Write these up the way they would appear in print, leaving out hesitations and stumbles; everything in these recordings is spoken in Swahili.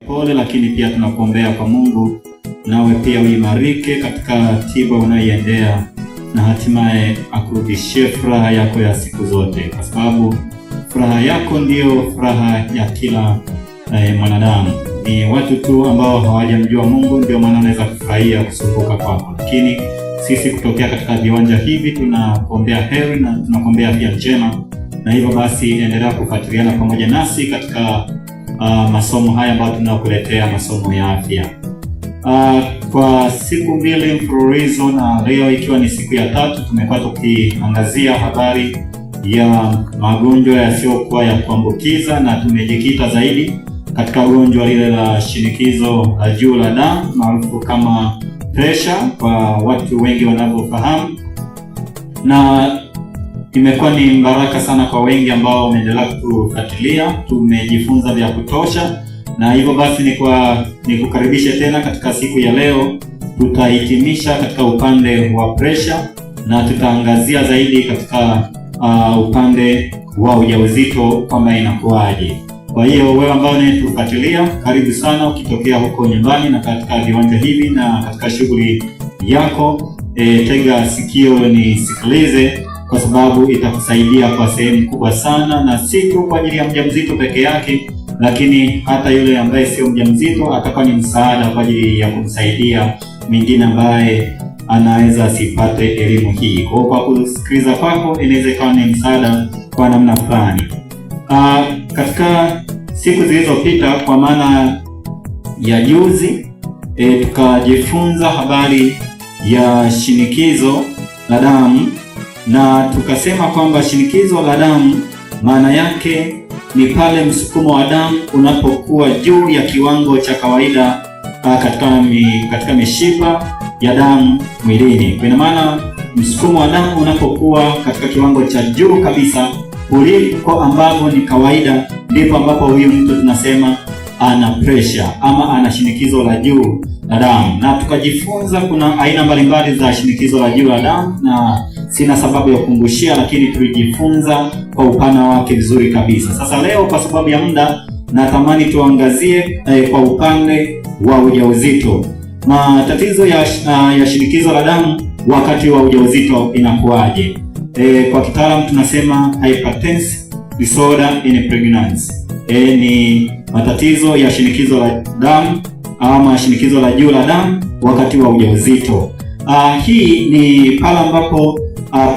pole, lakini pia tunakuombea kwa Mungu nawe pia uimarike katika tiba unayoiendea na hatimaye akurudishie furaha yako ya siku zote, kwa sababu furaha yako ndiyo furaha ya kila mwanadamu. Ni watu tu ambao hawajamjua Mungu ndio maana wanaweza kufurahia kusumbuka kwako, lakini sisi kutokea katika viwanja hivi tunakuombea heri na tunakuombea afya njema, na hivyo basi endelea kufuatiliana pamoja nasi katika masomo haya ambayo tunakuletea, masomo ya afya. Kwa siku 2 mfululizo na leo ikiwa ni siku ya 3, tumekuwa tukiangazia habari ya magonjwa yasiyokuwa ya kuambukiza, na tumejikita zaidi katika gonjwa lile la shinikizo la juu la damu maarufu kama pressure kwa watu wengi wanavyofahamu, na imekuwa ni baraka sana kwa wengi ambao wameendelea kufuatilia. Tumejifunza vya kutosha, na hivyo basi nikukaribishe tena katika siku ya leo. Tutahitimisha katika upande wa pressure na tutaangazia zaidi katika upande wa ujauzito kwamba inakuwaje. Kwa hiyo wewe ambao unatufuatilia, karibu sana ukitokea huko nyumbani na katika viwanja hivi na katika shughuli yako, tega sikio nisikilize, kwa sababu itakusaidia kwa sehemu kubwa sana, na si tu kwa ajili ya mjamzito peke yake, lakini hata yule ambaye sio mjamzito atakuwa ni msaada kwa ajili ya kumsaidia mwingine ambaye anaweza asipate elimu hii. Kwa kusikiliza kwako inaweza ikawa ni msaada kwa namna fulani. Katika siku zilizopita, kwa maana ya juzi, tukajifunza habari ya shinikizo la damu, na tukasema kwamba shinikizo la damu maana yake ni pale msukumo wa damu unapokuwa juu ya kiwango cha kawaida katika mishipa ya damu mwilini. Kwa maana msukumo wa damu unapokuwa katika kiwango cha juu kabisa kuliko ambavyo ni kawaida, ndipo ambapo huyu mtu tunasema ana pressure ama ana shinikizo la juu la damu. Na tukajifunza kuna aina mbalimbali za shinikizo la juu la damu, na sina sababu ya kukumbushia, lakini tulijifunza kwa upana wake vizuri kabisa. Sasa leo kwa sababu ya muda natamani tuangazie kwa upande wa ujauzito. Matatizo ya shinikizo la damu wakati wa ujauzito inakuwaje? Kwa kitaalamu tunasema hypertensive disorder in pregnancy. Ni matatizo ya shinikizo la damu ama shinikizo la juu la damu wakati wa ujauzito. Hii ni pale ambapo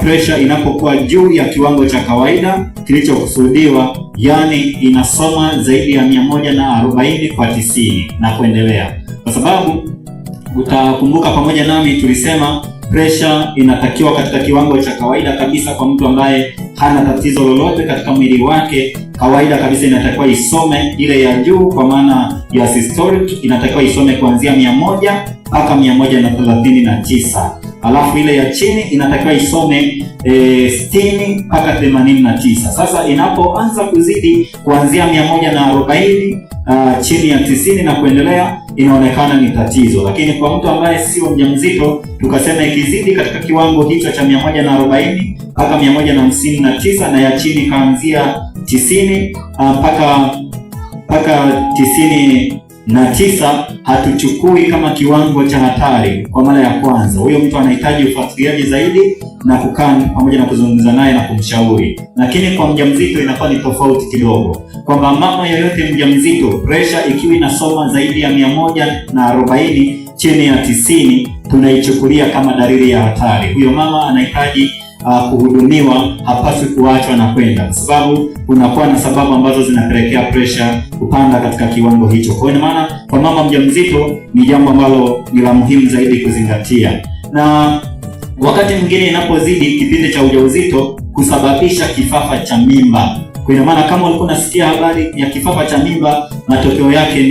pressure inapokuwa juu ya kiwango cha kawaida kilichokusudiwa, yani inasoma zaidi ya 140 kwa 90 na kuendelea. Kwa sababu utakumbuka pamoja nami tulisema pressure inatakiwa katika kiwango cha kawaida kabisa kwa mtu ambaye hana tatizo lolote katika mwili wake. Kawaida kabisa inatakiwa isome ile ya juu, kwa maana ya systolic inatakiwa isome kuanzia 100 mpaka 139. Alafu ile ya chini inatakiwa isome 60 mpaka 89. Sasa inapoanza kuzidi kuanzia 140 chini ya 90 na kuendelea, inaonekana ni tatizo. Lakini kwa mtu ambaye sio mjamzito, tukasema ikizidi katika kiwango hicho cha 140 mpaka 159 na ya chini kaanzia 90 mpaka 99, hatuchukui kama kiwango cha hatari kwa mara ya kwanza. Huyo mtu anahitaji ufuatiliaji zaidi na kukaa pamoja na kuzungumza naye na kumshauri. Lakini kwa mjamzito inakuwa ni tofauti kidogo, kwamba mama yoyote mjamzito, pressure ikiwa inasoma zaidi ya 140 chini ya 90, tunaichukulia kama dalili ya hatari. Huyo mama anahitaji kuhudumiwa, hapaswi kuachwa na kwenda, kwa sababu kunakuwa na sababu ambazo zinapelekea pressure kupanda katika kiwango hicho. Kwa hiyo maana kwa mama mjamzito ni jambo ambalo ni la muhimu zaidi kuzingatia. Na wakati mwingine inapozidi kipindi cha ujauzito kusababisha kifafa cha mimba. Kwa maana kama ulikuwa unasikia habari ya kifafa cha mimba, matokeo yake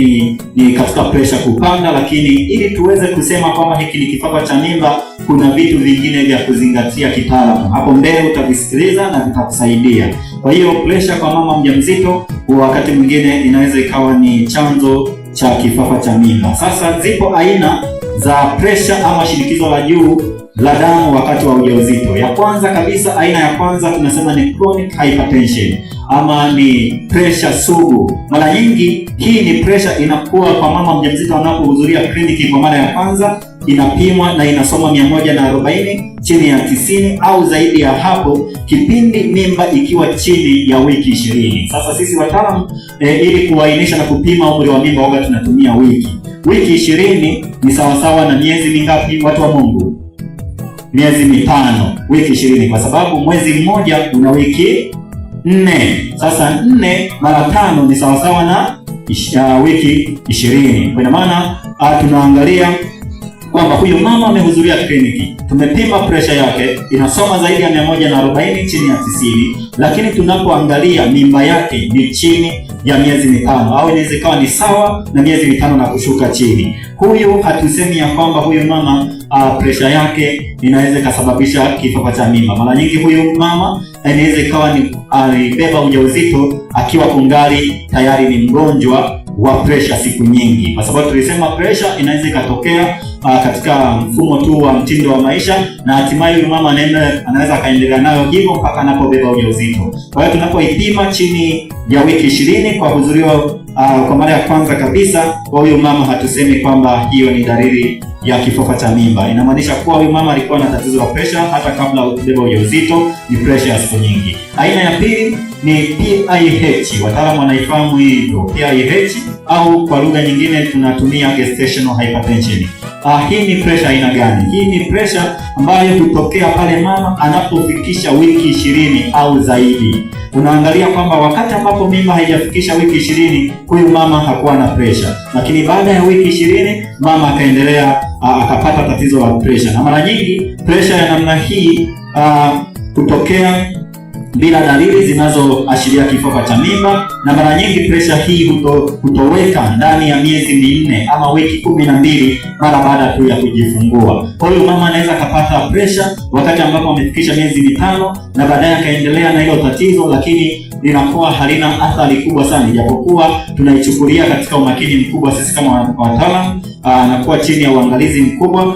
ni katika pressure kupanda, lakini ili tuweze kusema kwamba hiki ni kifafa cha mimba, kuna vitu vingine vya kuzingatia kitaalamu. Hapo mbele utavisikiliza na vitakusaidia. Kwa hiyo pressure kwa mama mjamzito wakati mwingine inaweza ikawa ni chanzo cha kifafa cha mimba. Sasa zipo aina za presha ama shinikizo la juu la damu wakati wa ujauzito. Ya kwanza kabisa, aina ya kwanza tunasema ni chronic hypertension ama ni pressure sugu. Mara nyingi hii ni pressure inakuwa kwa mama mjamzito anapohudhuria kliniki kwa mara ya kwanza, inapimwa na inasoma 140 chini ya 90 au zaidi ya hapo, kipindi mimba ikiwa chini ya wiki 20. Sasa sisi wataalamu ili kuainisha na kupima umri wa mimba waga tunatumia wiki. Wiki 20 ni sawasawa na miezi mingapi, watu wa Mungu? Miezi 5. Wiki 20 kwa sababu mwezi mmoja una wiki 4. Sasa 4 mara 5 ni sawasawa na wiki 20. Kwa maana tunaangalia kwamba huyu mama amehudhuria kliniki, tumepima pressure yake inasoma zaidi ya 140 chini ya 90, lakini tunapoangalia mimba yake ni chini ya miezi 5 au inaweza ikawa ni sawa na miezi 5 na kushuka chini. Huyu hatusemi ya kwamba huyu mama pressure yake inaweza ikasababisha kifo cha mimba. Mara nyingi huyu mama inaweza ikawa ni alibeba ujauzito akiwa kungali tayari ni mgonjwa wa pressure siku nyingi, kwa sababu tulisema pressure inaweza ikatokea katika mfumo tu wa mtindo wa maisha, na hatimaye huyu mama anaweza akaendelea nayo hivyo mpaka anapobeba ujauzito. Kwa hiyo tunapoipima chini ya wiki 20 kwa hudhurio kwa mara ya kwanza kabisa kwa huyu mama, hatusemi kwamba hiyo ni dalili ya kifafa cha mimba. Inamaanisha kuwa huyu mama alikuwa na tatizo la pressure hata kabla kubeba ujauzito, ni pressure ya siku nyingi. Aina ya pili ni PIH, wataalamu wanaifahamu hivyo, PIH au kwa lugha nyingine tunatumia gestational hypertension. Hii ni pressure aina gani? Hii ni pressure ambayo hutokea pale mama anapofikisha wiki 20 au zaidi. Unaangalia kwamba wakati ambapo mimba haijafikisha wiki 20, huyu mama hakuwa na pressure, lakini baada ya wiki 20 mama akaendelea akapata tatizo la pressure. Na mara nyingi pressure ya namna hii hutokea bila dalili zinazoashiria kifafa cha mimba, na mara nyingi pressure hii hutoweka ndani ya miezi 4 ama wiki 12 mara baada tu ya kujifungua. Kwa hiyo mama anaweza kupata pressure wakati ambapo amefikisha miezi 5 na baadaye akaendelea na hilo tatizo, lakini linakuwa halina athari kubwa sana, japokuwa tunaichukulia katika umakini mkubwa sisi kama wataalamu, anakuwa chini ya uangalizi mkubwa,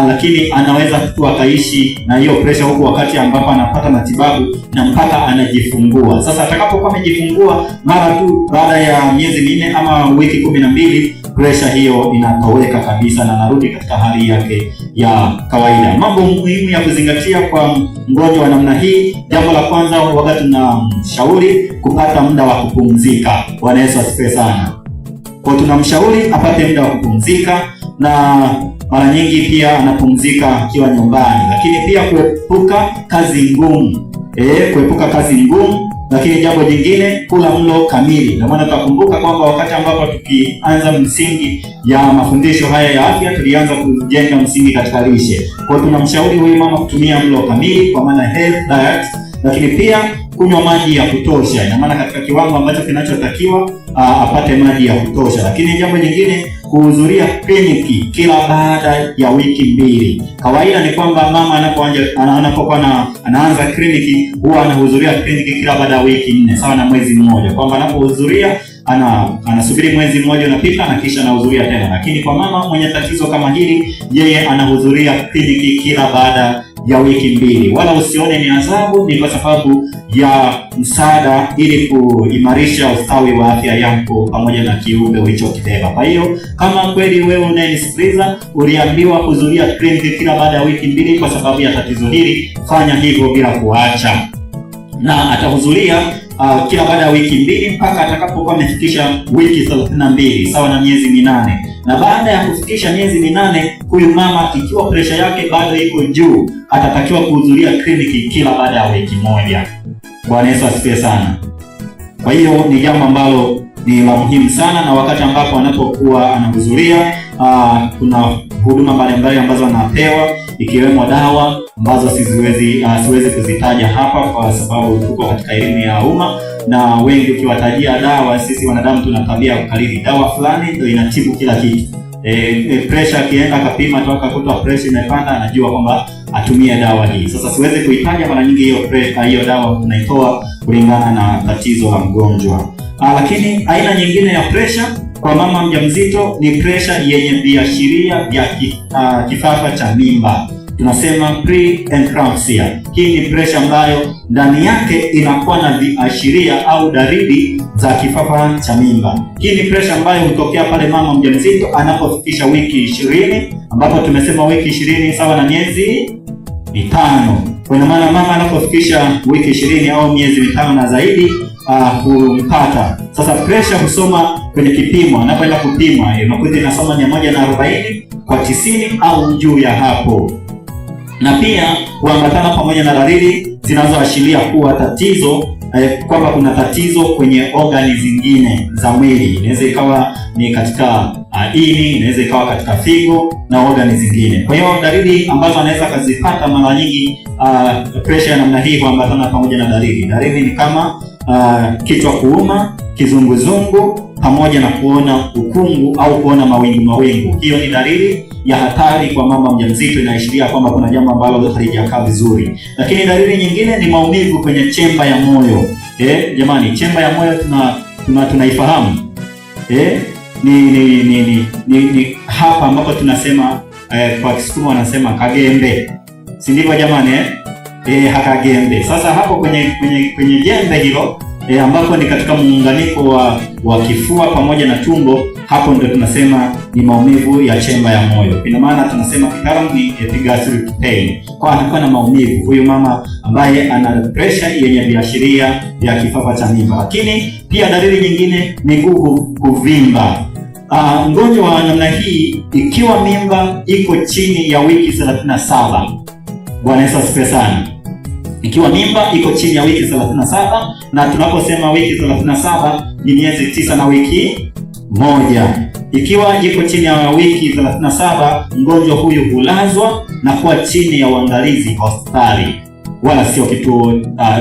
lakini anaweza tu akaishi na hiyo pressure huko wakati ambapo anapata matibabu na mpaka anajifungua. Sasa atakapokuwa amejifungua mara tu baada ya miezi 4 ama wiki 12, pressure hiyo inatoweka kabisa na anarudi katika hali yake ya kawaida. Mambo muhimu ya kuzingatia kwa mgonjwa wa namna hii, jambo la kwanza, wakati tunamshauri kupata muda wa kupumzika. Bwana Yesu asifiwe sana. Kwa tunamshauri apate muda wa kupumzika, na mara nyingi pia anapumzika akiwa nyumbani, lakini pia kuepuka kazi ngumu. Kuepuka kazi ngumu, lakini jambo jingine, kula mlo kamili. Na maana tukumbuka kwamba wakati ambapo tukianza msingi ya mafundisho haya ya afya, tulianza kujenga msingi katika lishe. Kwa hiyo tunamshauri huyu mama kutumia mlo kamili kwa maana health diet, lakini pia kunywa maji ya kutosha. Ina maana katika kiwango ambacho kinachotakiwa apate maji ya kutosha. Lakini jambo jingine, kuhudhuria kliniki kila baada ya wiki 2. Kawaida ni kwamba mama anapokuwa anaanza kliniki huwa anahudhuria kliniki kila baada ya wiki 4, sawa na mwezi mmoja, kwamba anapohudhuria anasubiri mwezi mmoja unapita na kisha anahudhuria tena. Lakini kwa mama mwenye tatizo kama hili, yeye anahudhuria kliniki kila baada ya wiki 2. Wala usione ni adhabu, ni kwa sababu ya msaada ili kuimarisha ustawi wa afya yako pamoja na kiumbe ulichokibeba. Kwa hiyo kama kweli wewe unayenisikiliza uliambiwa kuhudhuria kliniki kila baada ya wiki 2 kwa sababu ya tatizo hili, fanya hivyo bila kuacha, na atahudhuria kila baada ya wiki 2 mpaka atakapokuwa amefikisha wiki 32, sawa na miezi 8. Na baada ya kufikisha miezi 8, huyu mama ikiwa pressure yake bado iko juu, atatakiwa kuhudhuria kliniki kila baada ya wiki 1. Bwana Yesu asifiwe sana. Kwa hiyo ni jambo ambalo ni la muhimu sana, na wakati ambapo anapokuwa anahudhuria kuna huduma mbalimbali ambazo anapewa, ikiwemo dawa ambazo siwezi kuzitaja hapa kwa sababu tuko katika elimu ya umma, na wengi ukiwatajia dawa, sisi wanadamu tuna tabia kukariri dawa fulani ndio inatibu kila kitu. Pressure akienda akapima tu akakuta pressure imepanda, anajua kwamba atumie dawa hii. Sasa siwezi kuitaja, mara nyingi hiyo dawa tunaitoa kulingana na tatizo la mgonjwa. Lakini aina nyingine ya pressure kwa mama mjamzito ni presha yenye viashiria vya kifafa cha mimba, tunasema pre-eclampsia. Hii ni presha ambayo ndani yake inakuwa na viashiria au dalili za kifafa cha mimba. Hii ni presha ambayo hutokea pale mama mjamzito anapofikisha wiki 20, ambapo tumesema wiki 20 sawa na miezi mitano. Kwa maana mama anapofikisha wiki 20 au miezi mitano na zaidi humpata. Sasa presha husoma kwenye kipimo, anapoenda kupimwa unakuta inasoma 140 kwa 90 au juu ya hapo, na pia huambatana pamoja na dalili zinazoashiria kuwa tatizo kwamba kuna tatizo kwenye organi zingine za mwili. Inaweza ikawa ni katika ini, inaweza ikawa katika figo na organi zingine. Kwa hiyo dalili ambazo anaweza kuzipata mara nyingi, pressure ya namna hii huambatana pamoja na dalili ni kama kichwa kuuma, kizunguzungu, pamoja na kuona ukungu au kuona mawingu. Hiyo ni dalili ya hatari kwa mama mjamzito, inaashiria kwamba kuna jambo ambalo halijakaa vizuri. Lakini dalili nyingine ni maumivu kwenye chemba ya moyo. Jamani, chemba ya moyo tunaifahamu. Ni hapa ambapo tunasema kwa Kisukuma wanasema kagembe, si ndivyo jamani? Hakagembe. Sasa hapo kwenye jembe hilo ambapo ni katika muunganiko wa kifua pamoja na tumbo, hapo ndio tunasema ni maumivu ya chemba ya moyo. Ina maana tunasema kitaalamu ni epigastric pain. Kwa anakuwa na maumivu huyu mama ambaye ana pressure yenye viashiria vya kifafa cha mimba. Lakini pia dalili nyingine ni nguvu kuvimba. Mgonjwa wa namna hii ikiwa mimba iko chini ya wiki 37, Bwana Yesu asifiwe sana. Ikiwa mimba iko chini ya wiki 37, na tunaposema wiki 37 ni miezi 9 na wiki moja. Ikiwa iko chini ya wiki 37, mgonjwa huyu hulazwa na kuwa chini ya uangalizi hospitali, wala sio kituo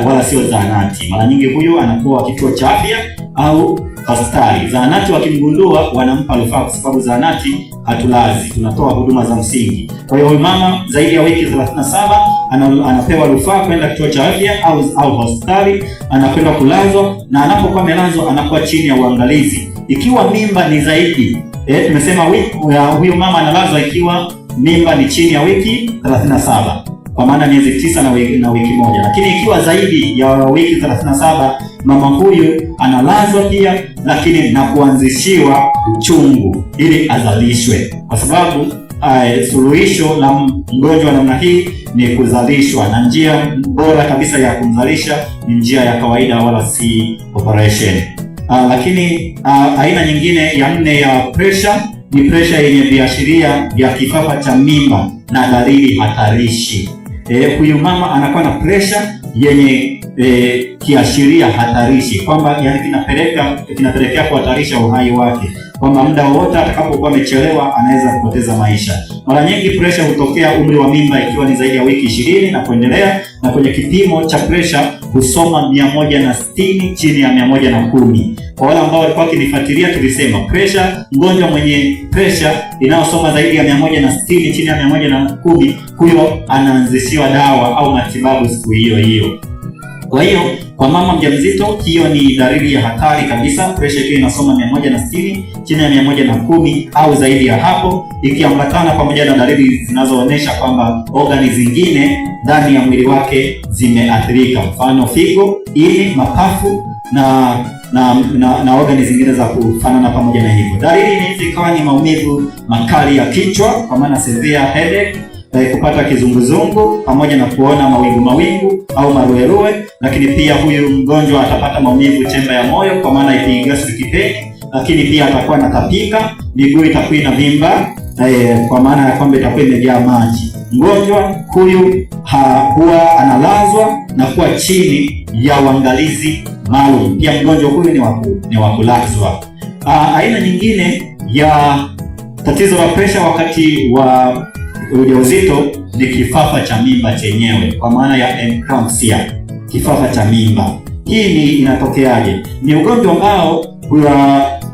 wala sio zahanati. Mara nyingi huyu anakuwa kituo cha afya au hospitali. Zahanati wakimgundua wanampa rufaa, kwa sababu zahanati hatulazi, tunatoa huduma za msingi. Kwa hiyo huyu mama zaidi ya wiki 37 anapewa rufaa kwenda kituo cha afya au hospitali, anakwenda kulazwa, na anapokuwa amelazwa anakuwa chini ya uangalizi. Ikiwa mimba ni zaidi, tumesema huyu mama analazwa ikiwa mimba ni chini ya wiki 37, kwa maana miezi 9 na wiki moja. Lakini ikiwa zaidi ya wiki 37, mama huyu analazwa pia, lakini na kuanzishiwa uchungu ili azalishwe, kwa sababu suluhisho la mgonjwa namna hii ni kuzalishwa, na njia bora kabisa ya kumzalisha ni njia ya kawaida, wala si operation. Lakini aina nyingine ya 4 ya pressure ni pressure yenye viashiria vya kifafa cha mimba na dalili hatarishi. Huyu mama anakuwa na pressure yenye kiashiria hatarishi, kwamba yani kinapelekea kuhatarisha uhai wake, kwamba muda wowote atakapokuwa amechelewa anaweza kupoteza maisha. Mara nyingi pressure hutokea umri wa mimba ikiwa ni zaidi ya wiki 20 na kuendelea, na kwenye kipimo cha pressure husoma 160 chini ya 110. Kwa wale ambao walikuwa wakinifuatilia, tulisema pressure, mgonjwa mwenye pressure inayosoma zaidi ya 160 chini ya 110, huyo anaanzishiwa dawa au matibabu siku hiyo. Kwa hiyo kwa mama mjamzito, hiyo ni dalili ya hatari kabisa. Pressure ikiwa inasoma 160 chini ya 110 au zaidi ya hapo, ikiambatana pamoja na dalili zinazoonyesha kwamba organi zingine ndani ya mwili wake zimeathirika, mfano figo, ini, mapafu na organi zingine za kufanana pamoja na hivyo. Dalili hizi ikawa ni maumivu makali ya kichwa, kwa maana severe headache, kupata kizunguzungu pamoja na kuona mawingu au maruerue. Lakini pia huyu mgonjwa atapata maumivu chemba ya moyo, kwa maana epigastric pain. Lakini pia atakuwa anatapika, miguu itakuwa inavimba, kwa maana ya kwamba itakuwa imejaa maji. Mgonjwa huyu huwa analazwa na kuwa chini ya uangalizi maalum. Pia mgonjwa huyu ni wa kulazwa. Aina nyingine ya tatizo la pressure wakati wa ujauzito ni kifafa cha mimba chenyewe, kwa maana ya eclampsia, kifafa cha mimba. Hii inatokeaje? Ni ugonjwa ambao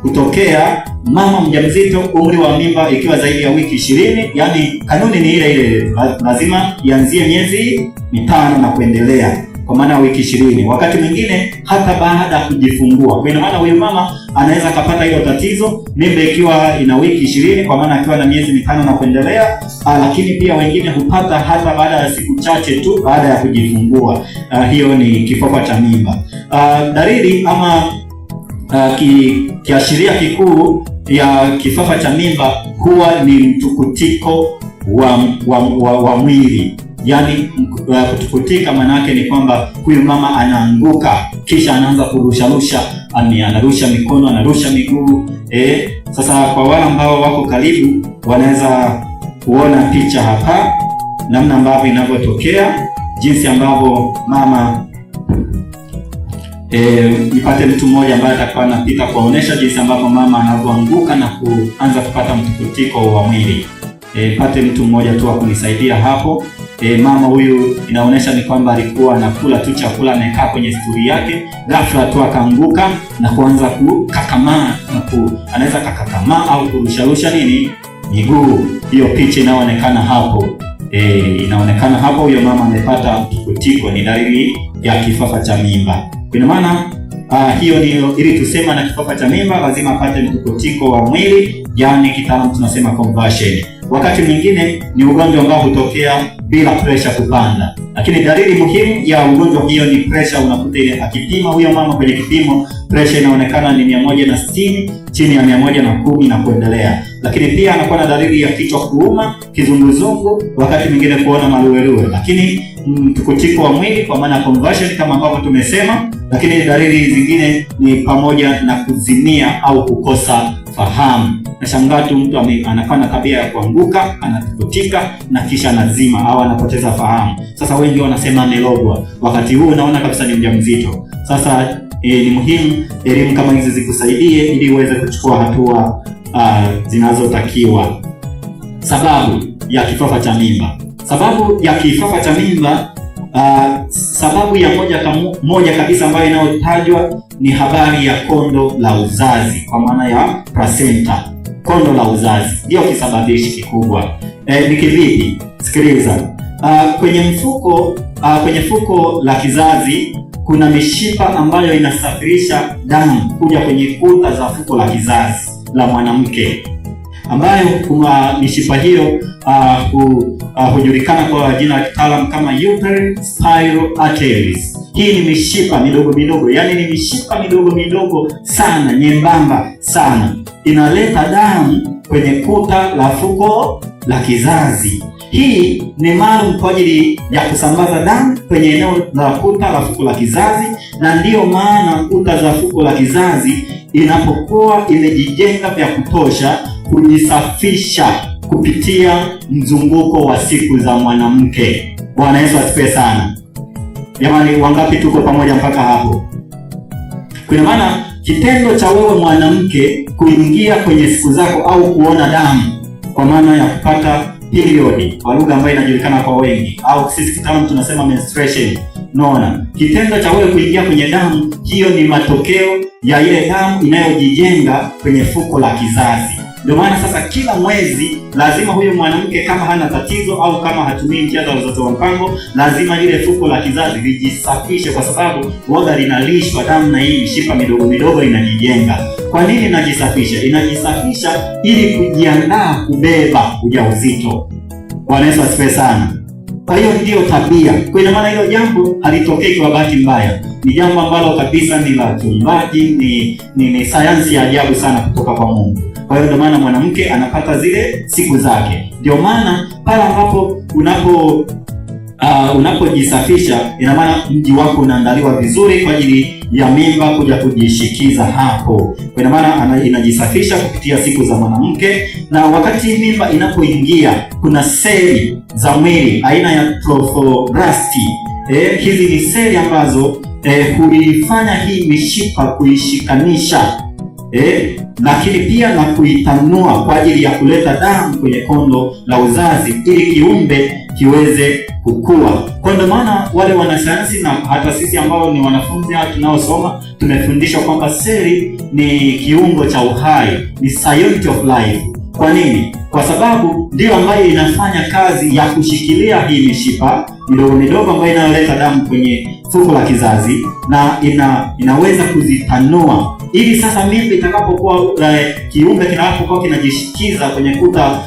hutokea mama mjamzito umri wa mimba ikiwa zaidi ya wiki 20, yani kanuni ni ile lazima ianzie miezi 5 na kuendelea. kwa maana wiki 20, wakati mwingine hata baada ya kujifungua. Kwa maana huyu mama anaweza akapata hilo tatizo mimba ikiwa ina wiki 20, kwa maana akiwa na miezi 5 na kuendelea. Lakini pia wengine hupata hata baada ya siku chache tu baada ya kujifungua. Hiyo ni kifafa cha mimba. Dalili ama kiashiria kikuu ya kifafa cha mimba huwa ni mtukutiko wa mwili. Yaani kutukutika maana yake ni kwamba huyu mama anaanguka, kisha anaanza kurusharusha, anarusha mikono, anarusha miguu. Sasa kwa wale ambao wako karibu wanaweza kuona picha hapa namna ambavyo inavyotokea, jinsi ambavyo mama nipate mtu mmoja ambaye atakuwa anapita kuonesha jinsi ambavyo mama anavyoanguka na kuanza kupata mtukutiko wa mwili. Pate mtu mmoja tu akunisaidia hapo. Mama huyu inaonyesha ni kwamba alikuwa anakula tu chakula, amekaa kwenye stuli yake, ghafla tu akaanguka na kuanza kukakamaa, anaweza kakakamaa au kurusharusha miguu. Hiyo picha inaonekana hapo. Inaonekana hapo huyo mama amepata mtukutiko, ni dalili ya kifafa cha mimba. Kwa maana hiyo ni ili tusema na kifafa cha mimba lazima apate mtukutiko wa mwili, yani kitaalamu tunasema conversion. Wakati mwingine ni ugonjwa ambao hutokea bila pressure kupanda, lakini dalili muhimu ya ugonjwa hiyo ni pressure. Unakuta ile akipima huyo mama kwenye kipimo pressure inaonekana ni 160 chini ya 110 na kuendelea. Lakini pia anakuwa na dalili ya kichwa kuuma, kizunguzungu, wakati mwingine kuona maluelue. Lakini mtukutiko wa mwili kwa maana conversion kama ambavyo tumesema. Lakini dalili zingine ni pamoja na kuzimia au kukosa fahamu. Nashangaa tu mtu anakuwa na tabia ya kuanguka, anatukutika na kisha anazima au anapoteza fahamu. Sasa wengi wanasema amelogwa. Wakati huu unaona kabisa ni mjamzito. Sasa ni muhimu elimu kama hizi zikusaidie ili uweze kuchukua hatua zinazotakiwa. Sababu ya kifafa cha mimba. Sababu ya kifafa cha mimba, sababu ya moja kabisa ambayo inayotajwa ni habari ya kondo la uzazi, kwa maana ya placenta. Kondo la uzazi ndio kisababishi kikubwa. Ni kivipi? Sikiliza. Kwenye fuko la kizazi kuna mishipa ambayo inasafirisha damu kuja kwenye kuta za fuko la kizazi la mwanamke, ambayo kuna mishipa hiyo hujulikana kwa jina la kitaalamu kama uterine spiral arteries. Hii ni mishipa midogo midogo, yani ni mishipa midogo midogo sana, nyembamba sana, inaleta damu kwenye kuta la fuko la kizazi. Hii ni maalum kwa ajili ya kusambaza damu kwenye eneo la kuta la fuko la kizazi, na ndiyo maana kuta za fuko la kizazi inapokuwa imejijenga vya kutosha kujisafisha kupitia mzunguko wa siku za mwanamke. Bwana Yesu asifiwe sana. Jamani, wangapi tuko pamoja mpaka hapo? Kwa maana kitendo cha wewe mwanamke kuingia kwenye siku zako au kuona damu, kwa maana ya kupata period kwa lugha ambayo inajulikana kwa wengi, au sisi kitaalamu tunasema menstruation. Naona kitendo cha wewe kuingia kwenye damu, hiyo ni matokeo ya ile damu inayojijenga kwenye fuko la kizazi. Ndio maana sasa kila mwezi lazima huyo mwanamke, kama hana tatizo au kama hatumii njia za uzazi wa mpango, lazima ile fuko la kizazi lijisafishe, kwa sababu waga linalishwa damu na hii mishipa midogo midogo inajijenga. Kwa nini inajisafisha? Inajisafisha ili kujiandaa kubeba ujauzito. Bwana Yesu asifiwe sana. Kwa hiyo ndiyo tabia. Kwa ina maana hilo jambo halitokei kwa bahati mbaya. Ni jambo ambalo kabisa ni la kiumbaji, ni sayansi ya ajabu sana kutoka kwa Mungu. Kwa hiyo ndio maana mwanamke anapata zile siku zake. Ndio maana pale ambapo unapojisafisha, ina maana mji wako unaandaliwa vizuri kwa ajili ya mimba kuja kujishikiza hapo. Kwa ina maana inajisafisha kupitia siku za mwanamke, na wakati mimba inapoingia kuna seli za mwili aina ya trophoblast. Hizi ni seli ambazo huifanya hii mishipa kuishikanisha, lakini pia na kuitanua kwa ajili ya kuleta damu kwenye kondo la uzazi ili kiumbe kiweze kukua. Kwa ndio maana wale wanasayansi na hata sisi ambao ni wanafunzi tunaosoma tumefundishwa kwamba seli ni kiungo cha uhai, ni science of life. Kwa nini? Kwa sababu ndio ambayo inafanya kazi ya kushikilia hii mishipa midogo midogo ambayo inayoleta damu kwenye fuko la kizazi na inaweza kuzitanua, ili sasa mimba itakapokuwa kiumbe kinapokuwa kinajishikiza kwenye kuta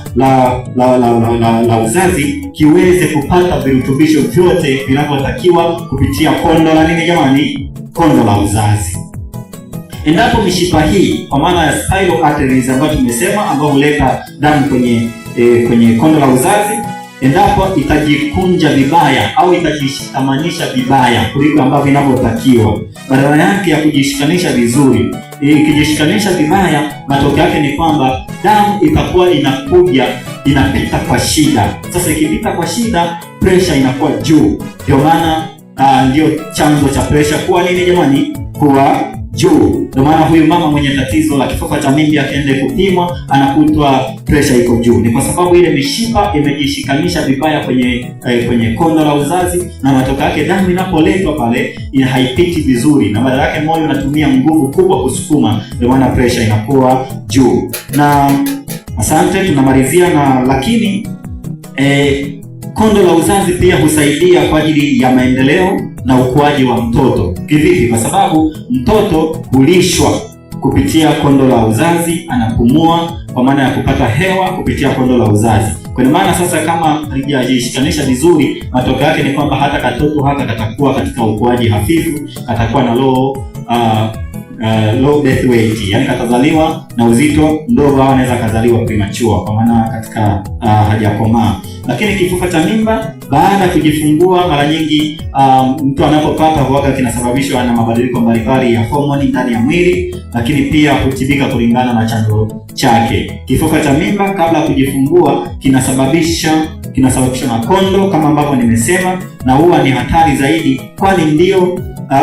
la uzazi kiweze kupata virutubisho vyote vinavyotakiwa kupitia kondo la nini jamani? Kondo la uzazi. Endapo mishipa hii kwa maana ya spiral arteries ambayo tumesema, ambayo huleta damu kwenye kondo la uzazi, endapo itajikunja vibaya au itajishikamanisha vibaya kuliko ambavyo inavyotakiwa, badala yake ya kujishikanisha vizuri, ikijishikanisha vibaya, matokeo yake ni kwamba damu itakuwa inapita kwa shida. Sasa ikipita kwa shida, pressure inakuwa juu. Ndio maana ndio chanzo cha pressure kuwa nini jamani? Kuwa juu. Ndio maana huyu mama mwenye tatizo la kifafa cha mimba akaende kupimwa, anakutwa pressure iko juu. Ni kwa sababu ile mishipa imejishikanisha vibaya kwenye kondo la uzazi, na matokeo yake damu inapoletwa pale haipiti vizuri, na badala yake moyo unatumia nguvu kubwa kusukuma, ndio maana pressure inakuwa juu. Na asante, tunamalizia na lakini kondo la uzazi pia husaidia kwa ajili ya maendeleo na ukuaji wa mtoto. Kivipi? Kwa sababu mtoto hulishwa kupitia kondo la uzazi, anapumua kwa maana ya kupata hewa kupitia kondo la uzazi. Kwa maana sasa kama haijashikanisha vizuri, matokeo yake ni kwamba hata katoto hata katakuwa katika ukuaji hafifu, katakuwa na low birth weight, yani katazaliwa na uzito mdogo, au anaweza kazaliwa premature kwa maana katika hajakomaa. Lakini kifufa cha mimba baada ya kujifungua, mara nyingi mtu anapopata huaga kinasababishwa na mabadiliko mbalimbali ya homoni ndani ya mwili, lakini pia hutibika kulingana na chanzo chake. Kifufa cha mimba kabla ya kujifungua kinasababishwa na kondo kama ambavyo nimesema, na huwa ni hatari zaidi, kwani ndio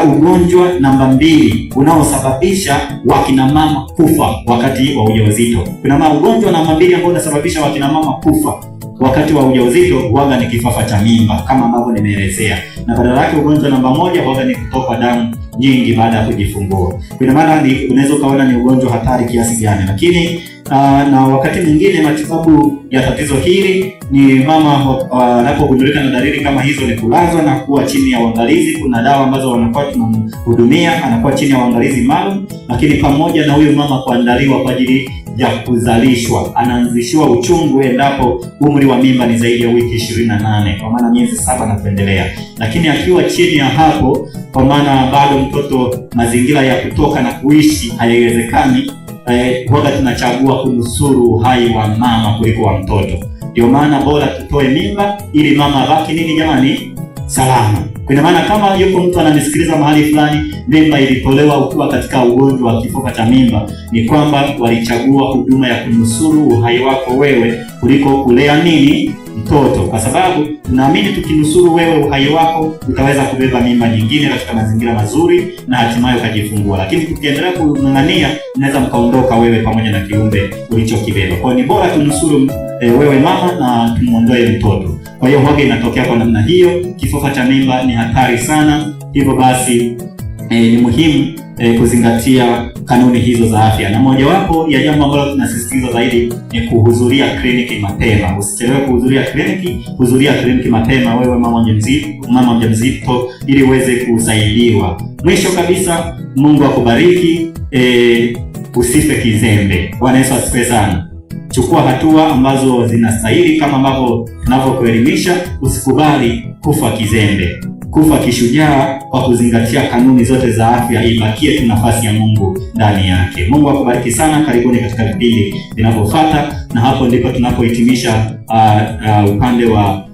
ugonjwa namba 2 unaosababisha wakina mama kufa wakati wa ujauzito. Kuna ugonjwa namba 2 ambao unasababisha wakina mama kufa wakati wa ujauzito, huaga ni kifafa cha mimba kama ambavyo nimeelezea, na badala yake ugonjwa namba 1 huaga ni kutoka damu nyingi baada ya kujifungua. Kwa maana unaweza ukaona ni ugonjwa hatari kiasi gani, lakini na wakati mwingine matibabu ya tatizo hili ni mama anapogundulika na dalili kama hizo ni kulazwa na kuwa chini ya uangalizi. Kuna dawa ambazo wanakuwa tunamhudumia, anakuwa chini ya uangalizi maalum, lakini pamoja na huyo mama kuandaliwa kwa ajili ya kuzalishwa, anaanzishiwa uchungu endapo umri wa mimba ni zaidi ya wiki 28, kwa maana miezi 7 na kuendelea. Lakini akiwa chini ya hapo, kwa maana bado mtoto mazingira ya kutoka na kuishi hayawezekani, huwa tunachagua kunusuru uhai wa mama kuliko wa mtoto. Ndio maana bora tutoe mimba ili mama abaki nini jamani? Salama. Kwa maana kama yuko mtu ananisikiliza mahali fulani, mimba ilitolewa ukiwa katika ugonjwa wa kifufa cha mimba, ni kwamba walichagua huduma ya kunusuru uhai wako wewe kuliko kulea nini? Mtoto. Kwa sababu tunaamini tukinusuru wewe uhai wako, utaweza kubeba mimba nyingine katika mazingira mazuri na hatimaye ukajifungua. Lakini tukiendelea kung'ang'ania, unaweza mkaondoka wewe pamoja na kiumbe ulichokibeba. Kwa hiyo ni bora tunusuru wewe mama na tumuondoe mtoto. Kwa hiyo huaga inatokea kwa namna hiyo. Kifufa cha mimba ni hatari sana, hivyo basi ni muhimu kuzingatia kanuni hizo za afya, na mojawapo ya jambo ambalo tunasisitiza zaidi ni kuhudhuria kliniki mapema. Usichelewe kuhudhuria kliniki, hudhuria kliniki mapema wewe mama mjamzito ili uweze kusaidiwa. Mwisho kabisa, Mungu akubariki, usife kizembe. Bwana Yesu asifiwe sana. Chukua hatua ambazo zinastahili kama ambavyo tunavyokuelimisha. Usikubali kufa kizembe, kufa kishujaa kwa kuzingatia kanuni zote za afya. Ibakie tu nafasi ya Mungu ndani yake. Mungu akubariki sana. Karibuni katika vipindi vinavyofuata, na hapo ndipo tunapohitimisha upande wa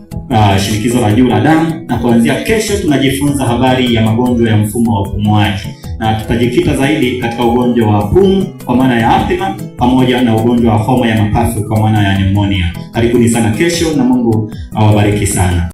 shinikizo la juu la damu, na kuanzia kesho tunajifunza habari ya magonjwa ya mfumo wa upumuaji, na tutajikita zaidi katika ugonjwa wa pumu kwa maana ya asthma, pamoja na ugonjwa wa homa ya mapafu kwa maana ya pneumonia. Karibuni sana kesho, na Mungu awabariki sana.